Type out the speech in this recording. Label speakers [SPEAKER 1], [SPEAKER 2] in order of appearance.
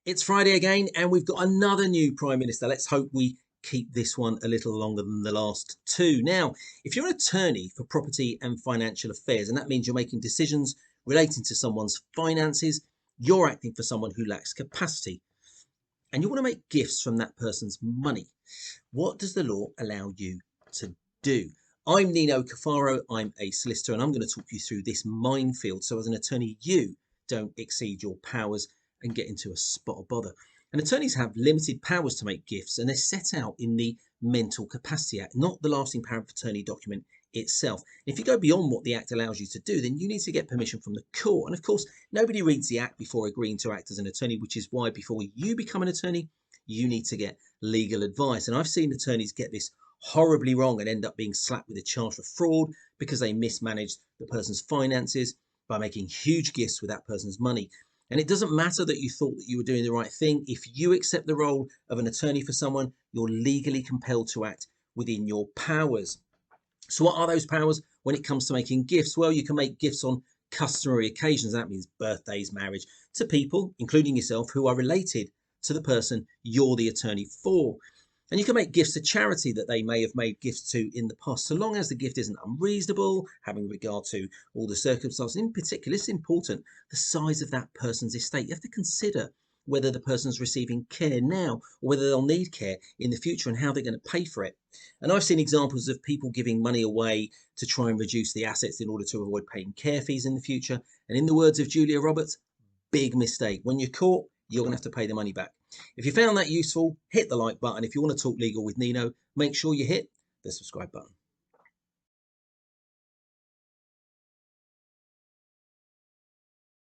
[SPEAKER 1] It's Friday again, and we've got another new Prime Minister. Let's hope we keep this one a little longer than the last two. Now, if you're an attorney for property and financial affairs, and that means you're making decisions relating to someone's finances, you're acting for someone who lacks capacity, and you want to make gifts from that person's money. What does the law allow you to do? I'm Nino Cafaro, I'm a solicitor, and I'm going to talk you through this minefield so as an attorney you don't exceed your powers and get into a spot of bother. And attorneys have limited powers to make gifts, and they're set out in the Mental Capacity Act, not the lasting power of attorney document itself. If you go beyond what the Act allows you to do, then you need to get permission from the court. And of course, nobody reads the Act before agreeing to act as an attorney, which is why before you become an attorney, you need to get legal advice. And I've seen attorneys get this horribly wrong and end up being slapped with a charge for fraud because they mismanaged the person's finances by making huge gifts with that person's money. And it doesn't matter that you thought that you were doing the right thing. If you accept the role of an attorney for someone, you're legally compelled to act within your powers. So what are those powers when it comes to making gifts? Well, you can make gifts on customary occasions. That means birthdays, marriage, to people, including yourself, who are related to the person you're the attorney for. And you can make gifts to charity that they may have made gifts to in the past, so long as the gift isn't unreasonable, having regard to all the circumstances. In particular, it's important, the size of that person's estate. You have to consider whether the person's receiving care now or whether they'll need care in the future and how they're going to pay for it. And I've seen examples of people giving money away to try and reduce the assets in order to avoid paying care fees in the future. And in the words of Julia Roberts, big mistake. When you're caught, you're going to have to pay the money back. If you found that useful, hit the like button. If you want to talk legal with Nino, make sure you hit the subscribe button.